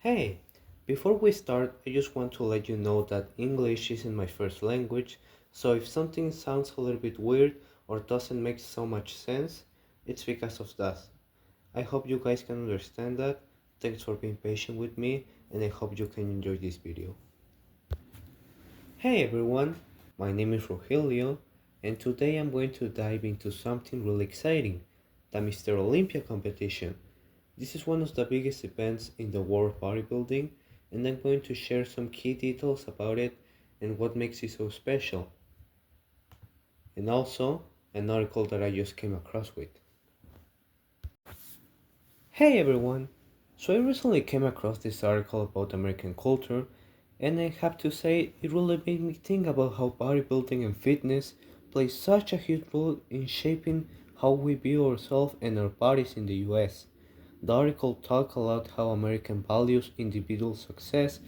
Hey, before we start, I just want to let you know that English isn't my first language, so if something sounds a little bit weird or doesn't make so much sense, it's because of that. I hope you guys can understand that. Thanks for being patient with me, and I hope you can enjoy this video. Hey everyone, my name is Rogelio, and today I'm going to dive into something really exciting, the Mr. Olympia competition. This is one of the biggest events in the world of bodybuilding, and I'm going to share some key details about it and what makes it so special, and also an article that I just came across with. Hey everyone! So I recently came across this article about American culture, and I have to say it really made me think about how bodybuilding and fitness play such a huge role in shaping how we view ourselves and our bodies in the US. The article talked a lot how American values individual success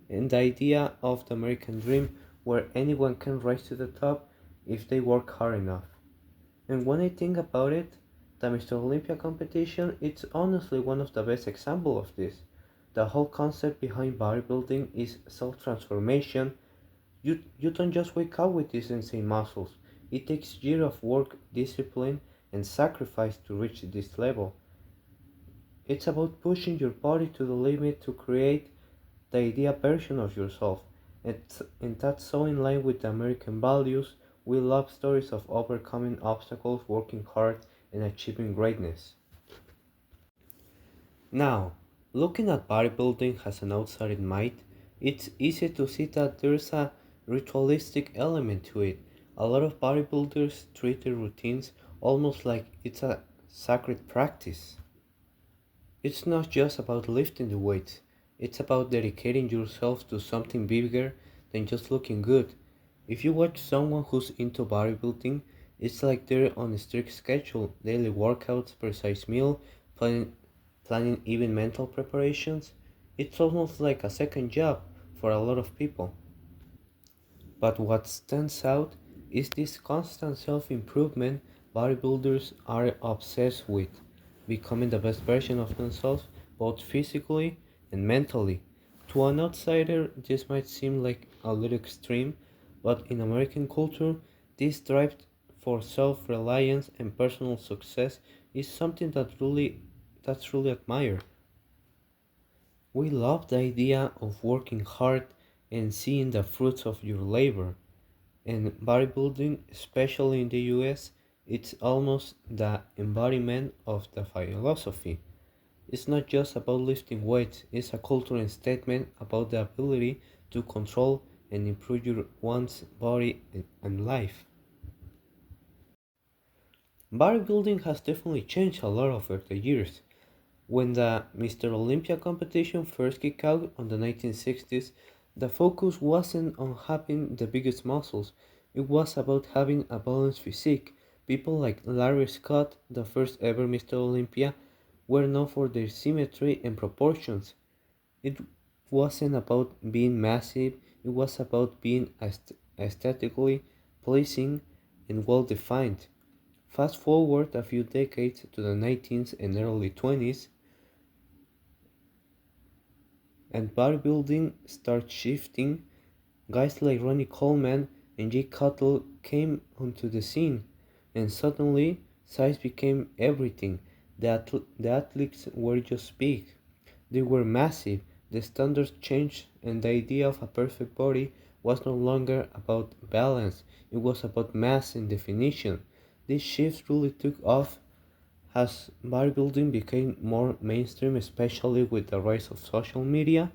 and the idea of the American dream where anyone can rise to the top if they work hard enough. And when I think about it, the Mr. Olympia competition it's honestly one of the best examples of this. The whole concept behind bodybuilding is self-transformation. You don't just wake up with these insane muscles. It takes years of work, discipline, and sacrifice to reach this level. It's about pushing your body to the limit to create the ideal version of yourself. And that's so in line with the American values. We love stories of overcoming obstacles, working hard, and achieving greatness. Now, looking at bodybuilding as an outsider might, it's easy to see that there's a ritualistic element to it. A lot of bodybuilders treat their routines almost like it's a sacred practice. It's not just about lifting the weights, it's about dedicating yourself to something bigger than just looking good. If you watch someone who's into bodybuilding, it's like they're on a strict schedule, daily workouts, precise meal, planning even mental preparations. It's almost like a second job for a lot of people. But what stands out is this constant self improvement bodybuilders are obsessed with, becoming the best version of themselves both physically and mentally. To an outsider, this might seem like a little extreme, but in American culture, this drive for self reliance and personal success is something that's really admired. We love the idea of working hard and seeing the fruits of your labor. And bodybuilding, especially in the US, it's almost the embodiment of the philosophy. It's not just about lifting weights, it's a cultural statement about the ability to control and improve one's body and life. Bodybuilding has definitely changed a lot over the years. When the Mr. Olympia competition first kicked out on the 1960s, the focus wasn't on having the biggest muscles, it was about having a balanced physique. People like Larry Scott, the first ever Mr. Olympia, were known for their symmetry and proportions. It wasn't about being massive, it was about being aesthetically pleasing and well defined. Fast forward a few decades to the 19th and early 20s, and bodybuilding started shifting. Guys like Ronnie Coleman and Jake Cuttle came onto the scene, and suddenly size became everything. The athletes were just big, they were massive, the standards changed, and the idea of a perfect body was no longer about balance, it was about mass and definition. This shift really took off as bodybuilding became more mainstream, especially with the rise of social media.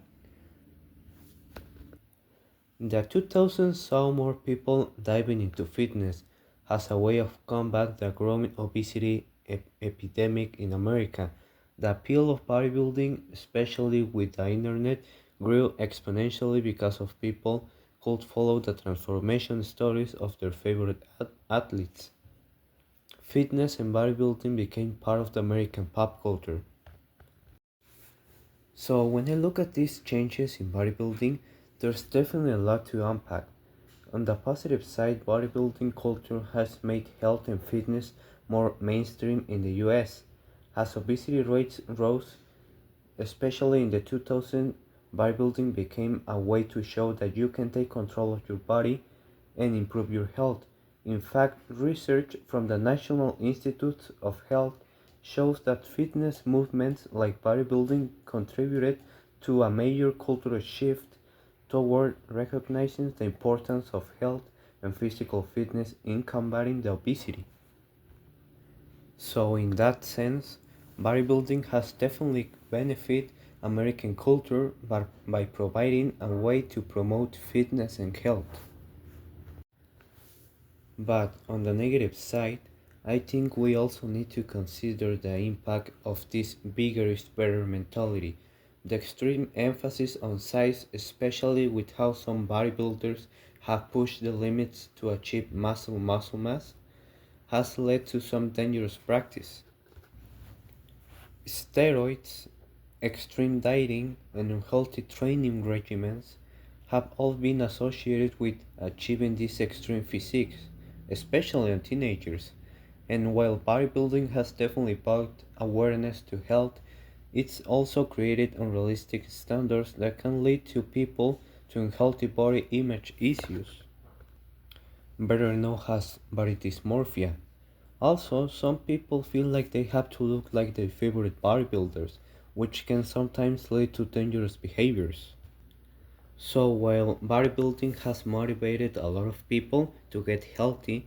The 2000s saw more people diving into fitness as a way of combat the growing obesity epidemic in America. The appeal of bodybuilding, especially with the internet, grew exponentially because of people could follow the transformation stories of their favorite athletes. Fitness and bodybuilding became part of the American pop culture. So when I look at these changes in bodybuilding, there's definitely a lot to unpack. On the positive side, bodybuilding culture has made health and fitness more mainstream in the US. As obesity rates rose, Especially in the 2000s, bodybuilding became a way to show that you can take control of your body and improve your health. In fact, research from the National Institute of Health shows that fitness movements like bodybuilding contributed to a major cultural shift toward recognizing the importance of health and physical fitness in combating the obesity. So, in that sense, bodybuilding has definitely benefited American culture by providing a way to promote fitness and health. But on the negative side, I think we also need to consider the impact of this bigger is better mentality. The extreme emphasis on size, especially with how some bodybuilders have pushed the limits to achieve muscle mass, has led to some dangerous practice. Steroids, extreme dieting, and unhealthy training regimens have all been associated with achieving these extreme physiques, especially on teenagers. And while bodybuilding has definitely brought awareness to health, it's also created unrealistic standards that can lead to people to unhealthy body image issues, better known as body dysmorphia. Also, some people feel like they have to look like their favorite bodybuilders, which can sometimes lead to dangerous behaviors. So, while bodybuilding has motivated a lot of people to get healthy,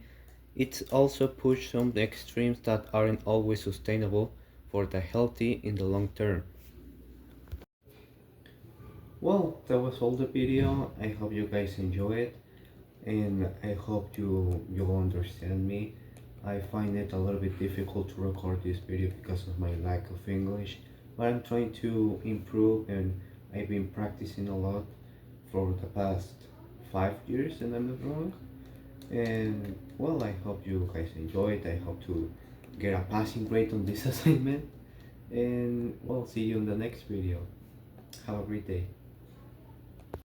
it's also pushed some extremes that aren't always sustainable for the healthy in the long term. Well, that was all the video. I hope you guys enjoy it, and I hope you'll understand me. I find it a little bit difficult to record this video because of my lack of English, but I'm trying to improve, and I've been practicing a lot for the past 5 years, and I'm not wrong. And well, I hope you guys enjoy it. I hope to get a passing grade on this assignment, and we'll see you in the next video. Have a great day.